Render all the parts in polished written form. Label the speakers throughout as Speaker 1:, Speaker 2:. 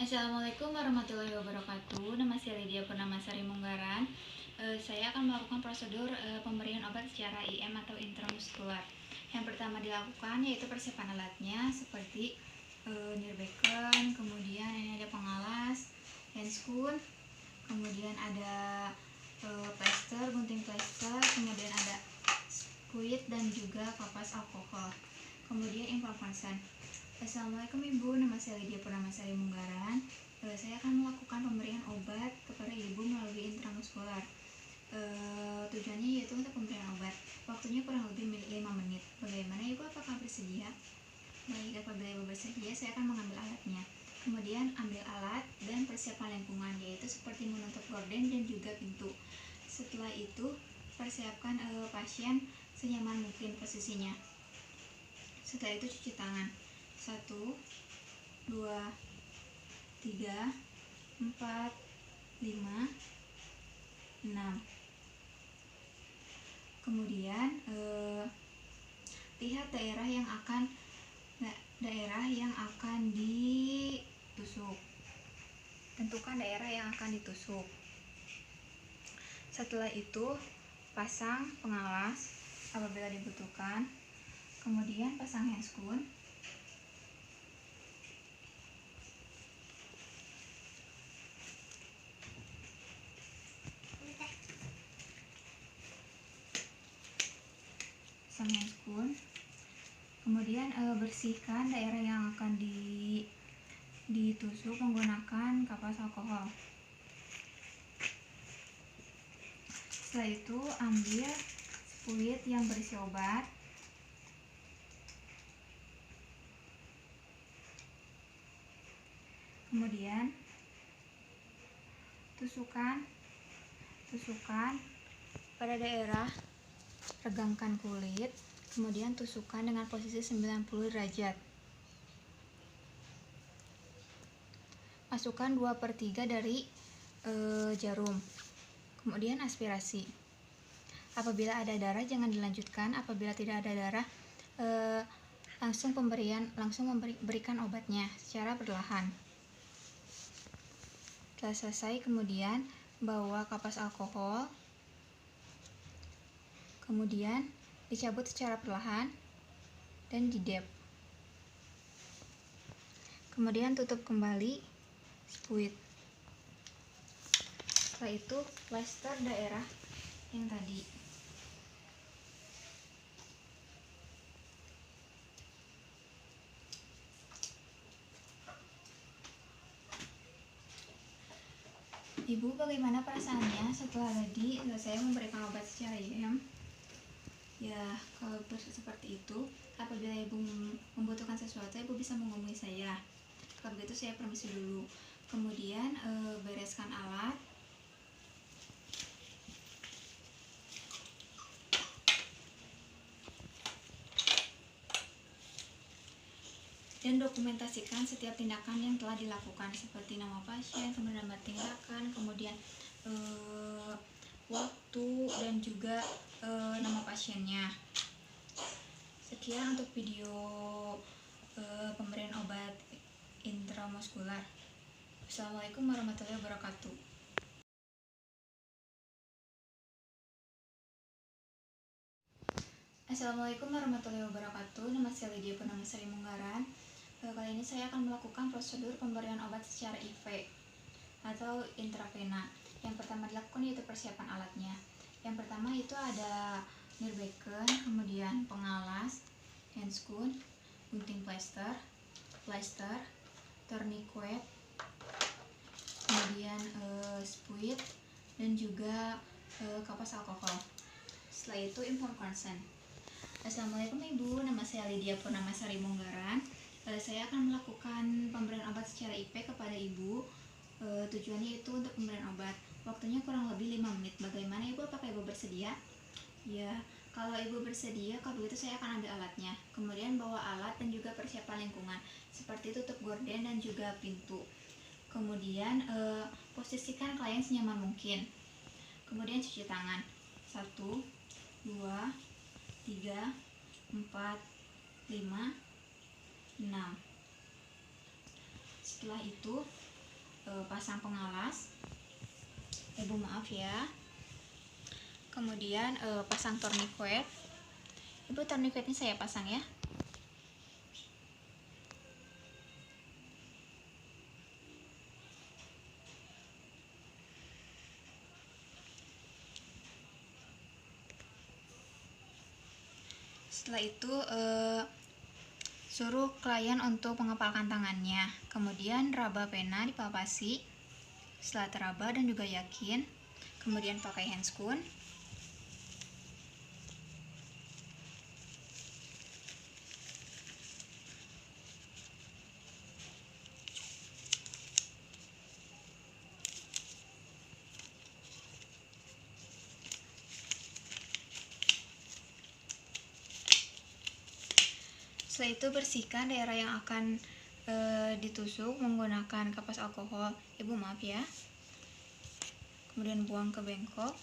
Speaker 1: Assalamualaikum warahmatullahi wabarakatuh. Nama saya Lydia Purnamasari Munggaran. Saya akan melakukan prosedur pemberian obat secara IM atau intramuskular. Yang pertama dilakukan yaitu persiapan alatnya seperti Nirbeken, kemudian ini ada pengalas, handscoon, kemudian ada plester, gunting plester, kemudian ada squid dan juga kapas alkohol. Kemudian informasi. Assalamualaikum Ibu, nama saya Lydia Purnamasari Munggaran. Saya akan melakukan pemberian obat kepada Ibu melalui intramuskular. Tujuannya yaitu untuk pemberian obat. Waktunya kurang lebih 5 menit. Bagaimana Ibu, apakah bersedia? Baik, apabila Ibu bersedia, saya akan mengambil alatnya. Kemudian ambil alat dan persiapan lingkungan, yaitu seperti menutup gorden dan juga pintu. Setelah itu, persiapkan pasien senyaman mungkin posisinya. Setelah itu cuci tangan. 1, 2, 3, 4, 5, 6. Kemudian lihat daerah yang akan ditusuk. Tentukan daerah yang akan ditusuk. Setelah itu pasang pengalas apabila dibutuhkan. Kemudian pasang handscoon. Kemudian bersihkan daerah yang akan ditusuk menggunakan kapas alkohol. Setelah itu ambil squid yang berisi obat. Kemudian tusukan pada daerah, regangkan kulit, kemudian tusukan dengan posisi 90 derajat. Masukkan 2/3 dari jarum. Kemudian aspirasi. Apabila ada darah jangan dilanjutkan, apabila tidak ada darah langsung berikan obatnya secara perlahan. Setelah selesai, kemudian bawa kapas alkohol, kemudian dicabut secara perlahan dan didep. Kemudian tutup kembali squid. Setelah itu plester daerah yang tadi. Ibu, bagaimana perasaannya setelah tadi saya memberikan obat secara IM? Ya, kalau seperti itu, apabila Ibu membutuhkan sesuatu, Ibu bisa menghubungi saya. Kalau begitu saya permisi dulu. Kemudian bereskan alat. Dan dokumentasikan setiap tindakan yang telah dilakukan, seperti nama pasien, kemudian nama tindakan, kemudian waktu, dan juga nama pasiennya. Sekian untuk video pemberian obat intramuskular. Assalamualaikum warahmatullahi wabarakatuh. Assalamualaikum warahmatullahi wabarakatuh. Nama saya Lydia Purnamasari Munggaran. Kali ini saya akan melakukan prosedur pemberian obat secara IV atau intravena. Yang pertama dilakukan yaitu persiapan alatnya. Yang pertama itu ada Nirbeken, kemudian pengalas, handscoon, gunting plester, tourniquet, kemudian squid, dan juga kapas alkohol. Setelah itu inform consent. Assalamualaikum Ibu, nama saya Lydia Purnamasari Munggaran. Saya akan melakukan pemberian obat secara IP kepada Ibu. Tujuannya itu untuk pemberian obat. Waktunya kurang lebih 5 menit. Bagaimana Ibu, apakah Ibu bersedia? Ya, kalau Ibu bersedia, kalau begitu saya akan ambil alatnya. Kemudian bawa alat dan juga persiapan lingkungan, seperti tutup gorden dan juga pintu. Kemudian posisikan klien senyaman mungkin. Kemudian cuci tangan. 1, 2, 3, 4, 5, 6. Setelah itu pasang pengalas. Ibu maaf ya. Kemudian pasang tourniquet. Ibu, tourniquetnya saya pasang ya. Setelah itu suruh klien untuk mengepalkan tangannya. Kemudian raba pena dipalpasi. Setelah teraba dan juga yakin, kemudian pakai handscoon. Setelah itu bersihkan daerah yang akan ditusuk menggunakan kapas alkohol. Ibu maaf ya. Kemudian buang ke bengkok.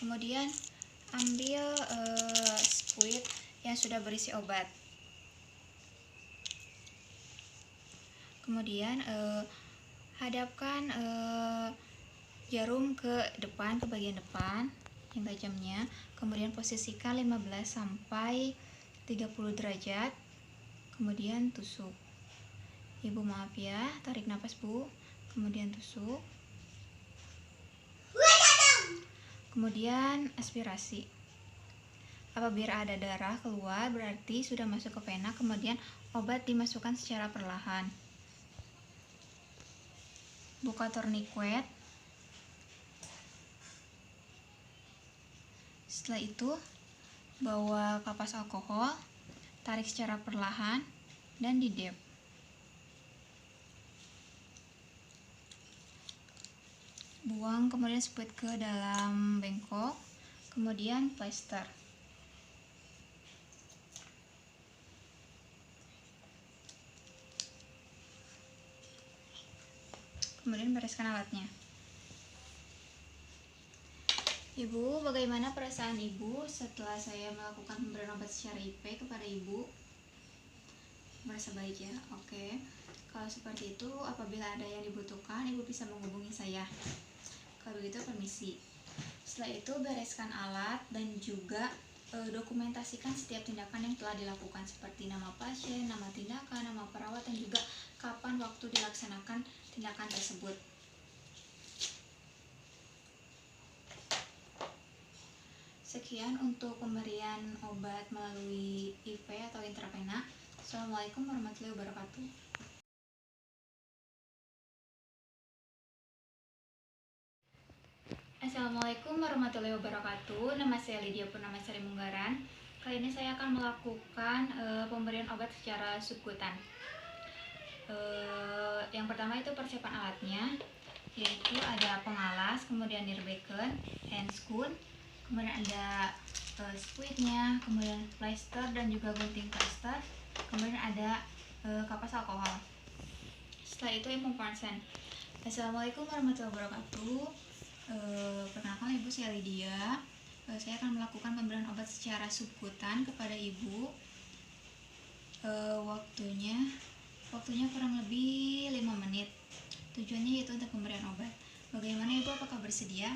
Speaker 1: Kemudian ambil squid yang sudah berisi obat. Kemudian hadapkan jarum ke depan, ke bagian depan yang tajamnya. Kemudian posisikan 15 sampai 30 derajat. Kemudian tusuk. Ibu maaf ya, tarik nafas Bu. Kemudian tusuk. Kemudian aspirasi. Apabila ada darah keluar berarti sudah masuk ke pena. Kemudian obat dimasukkan secara perlahan. Buka tourniquet. Setelah itu bawa kapas alkohol, tarik secara perlahan dan didep. Buang kemudian squid ke dalam bengkok. Kemudian plester. Kemudian bereskan alatnya. Ibu, bagaimana perasaan Ibu setelah saya melakukan pemberian obat secara IP kepada Ibu? Merasa baik ya? Oke. Kalau seperti itu, apabila ada yang dibutuhkan, Ibu bisa menghubungi saya. Kalau begitu, permisi. Setelah itu, bereskan alat dan juga dokumentasikan setiap tindakan yang telah dilakukan, seperti nama pasien, nama tindakan, nama perawat, dan juga kapan waktu dilaksanakan tindakan tersebut. Sekian untuk pemberian obat melalui IV atau intravena. Assalamualaikum warahmatullahi wabarakatuh. Assalamualaikum warahmatullahi wabarakatuh. Nama saya Lydia Purnamasari Munggaran. Kali ini saya akan melakukan pemberian obat secara subkutan. Yang pertama itu persiapan alatnya, yaitu ada pengalas, kemudian nirbecken, handscoon, kemudian ada squidnya, kemudian plester dan juga gunting plester, kemudian ada kapas alkohol. Setelah itu ilmu konsen. Assalamualaikum warahmatullahi wabarakatuh. Perkenalkan, Ibu, saya Lydia. Saya akan melakukan pemberian obat secara subkutan kepada Ibu. Waktunya kurang lebih 5 menit. Tujuannya yaitu untuk pemberian obat. Bagaimana Ibu, apakah bersedia?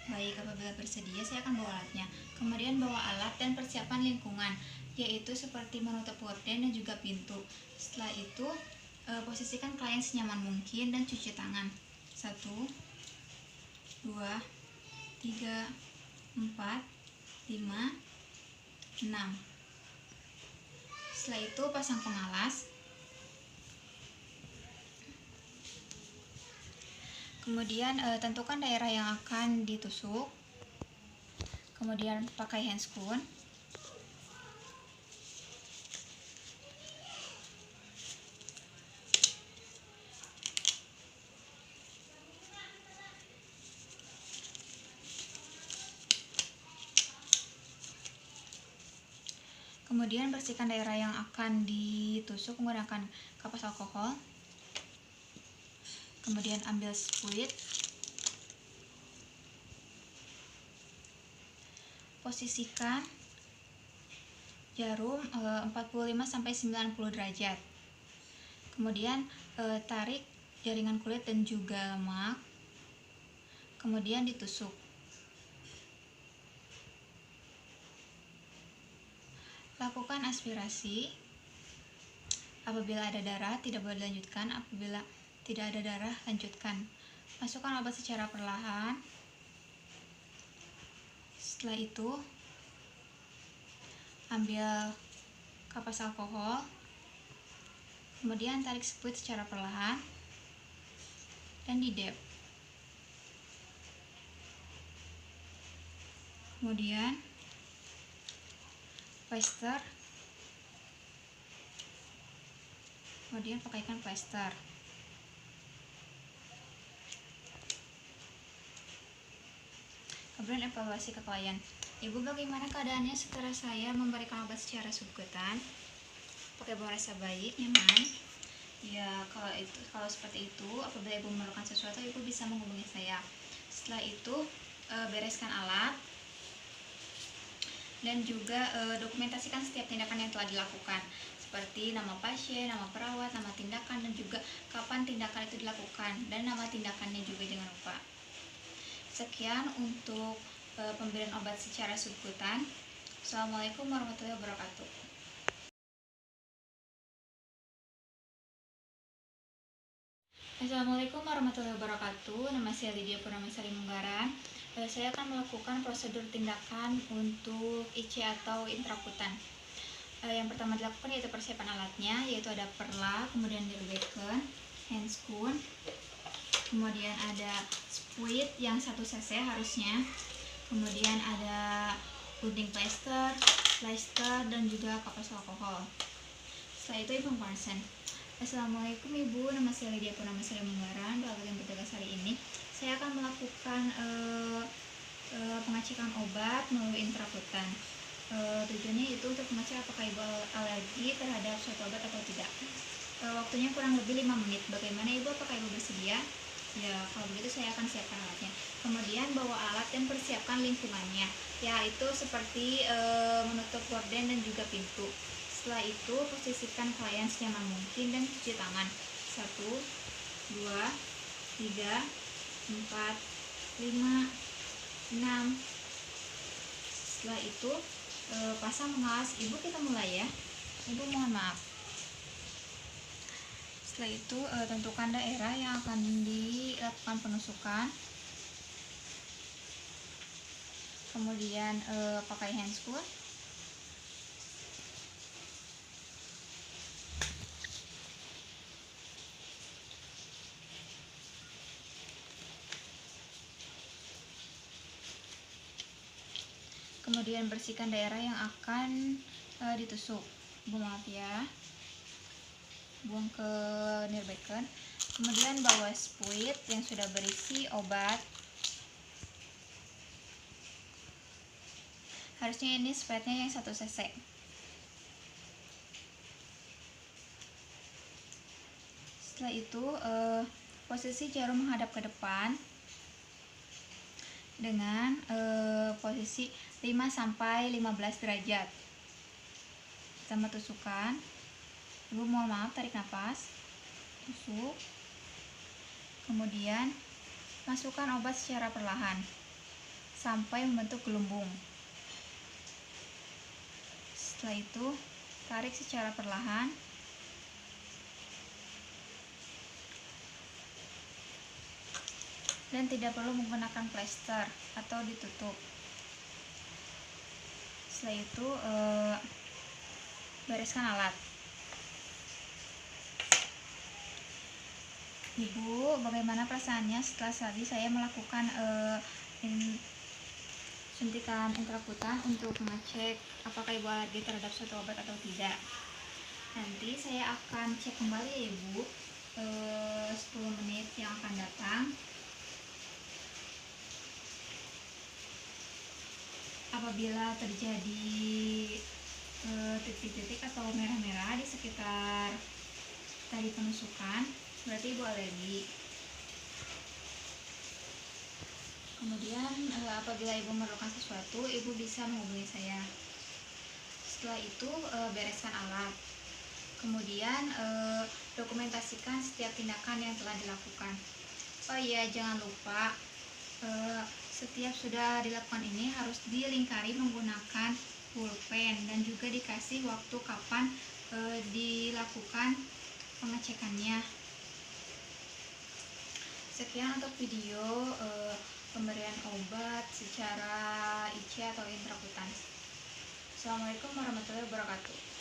Speaker 1: Baik, apabila bersedia saya akan bawa alatnya. Kemudian bawa alat dan persiapan lingkungan, yaitu seperti menutup gorden dan juga pintu. Setelah itu posisikan klien senyaman mungkin dan cuci tangan. 1, 2, 3, 4, 5, 6. Setelah itu pasang pengalas. Kemudian tentukan daerah yang akan ditusuk. Kemudian pakai handscoon. Kemudian bersihkan daerah yang akan ditusuk menggunakan kapas alkohol. Kemudian ambil squid. Posisikan jarum 45 sampai 90 derajat. Kemudian tarik jaringan kulit dan juga lemak, kemudian ditusuk. Lakukan aspirasi. Apabila ada darah, tidak boleh dilanjutkan. Apabila tidak ada darah, lanjutkan. Masukkan obat secara perlahan. Setelah itu, ambil kapas alkohol, kemudian tarik spuit secara perlahan dan didep. Kemudian plester, kemudian pakaikan plester. Kemudian evaluasi ke klien. Ibu, bagaimana keadaannya setelah saya memberikan obat secara subkutan? Pakai buang rasa baik, nyaman. Ya, kalau seperti itu, apabila ibu memerlukan sesuatu, ibu bisa menghubungi saya. Setelah itu, bereskan alat dan juga dokumentasikan setiap tindakan yang telah dilakukan, seperti nama pasien, nama perawat, nama tindakan, dan juga kapan tindakan itu dilakukan, dan nama tindakannya juga jangan lupa. Sekian untuk pemberian obat secara subkutan. Assalamualaikum warahmatullahi wabarakatuh. Assalamualaikum warahmatullahi wabarakatuh. Nama saya Lydia Purnamasari Munggaran. Saya akan melakukan prosedur tindakan untuk IC atau intrakutan. Yang pertama dilakukan yaitu persiapan alatnya, yaitu ada perla, kemudian direbetkan, handscoon, kemudian ada spuit yang 1 cc harusnya, kemudian ada gunting plester, dan juga kapas alkohol. Setelah itu ibu konsen. Assalamualaikum Ibu, nama saya Lydia Purnamasari Munggaran. Pada yang bertugas hari ini, saya akan melakukan pengecekan obat melalui intrakutan. Tujuannya itu untuk mengecek apakah Ibu alergi terhadap suatu obat atau tidak. Waktunya kurang lebih 5 menit. Bagaimana Ibu, apakah Ibu bersedia? Ya, kalau begitu saya akan siapkan alatnya. Kemudian bawa alat dan persiapkan lingkungannya, yaitu seperti menutup gorden dan juga pintu. Setelah itu, posisikan klien senyaman mungkin dan cuci tangan. 1, 2, 3, 4, 5, 6. Setelah itu, pasang pengawas. Ibu, kita mulai ya. Ibu mohon maaf. Setelah itu, tentukan daerah yang akan dilakukan penusukan. Kemudian pakai handscoon. Kemudian bersihkan daerah yang akan ditusuk. Maaf ya, buang ke nirbeken. Kemudian bawa spuit yang sudah berisi obat. Harusnya ini spuitnya yang 1 cc. Setelah itu posisi jarum menghadap ke depan dengan posisi 5-15 derajat. Sama tusukan. Ibu mohon maaf, tarik nafas, tusuk, kemudian masukkan obat secara perlahan sampai membentuk gelembung. Setelah itu tarik secara perlahan, dan tidak perlu menggunakan plester atau ditutup. Setelah itu bereskan alat. Ibu, bagaimana perasaannya setelah tadi saya melakukan suntikan intrakutan untuk mengecek apakah Ibu alergi terhadap suatu obat atau tidak? Nanti saya akan cek kembali ya Ibu 10 menit yang akan datang. Apabila terjadi titik-titik atau merah-merah di sekitar tadi penusukan, berarti Ibu alergi. Kemudian apabila Ibu memerlukan sesuatu, Ibu bisa menghubungi saya. Setelah itu bereskan alat. Kemudian dokumentasikan setiap tindakan yang telah dilakukan. Oh iya, jangan lupa setiap sudah dilakukan ini harus dilingkari menggunakan pulpen dan juga dikasih waktu kapan dilakukan pengecekannya. Sekian untuk video pemberian obat secara IC atau intrakutan. Assalamualaikum warahmatullahi wabarakatuh.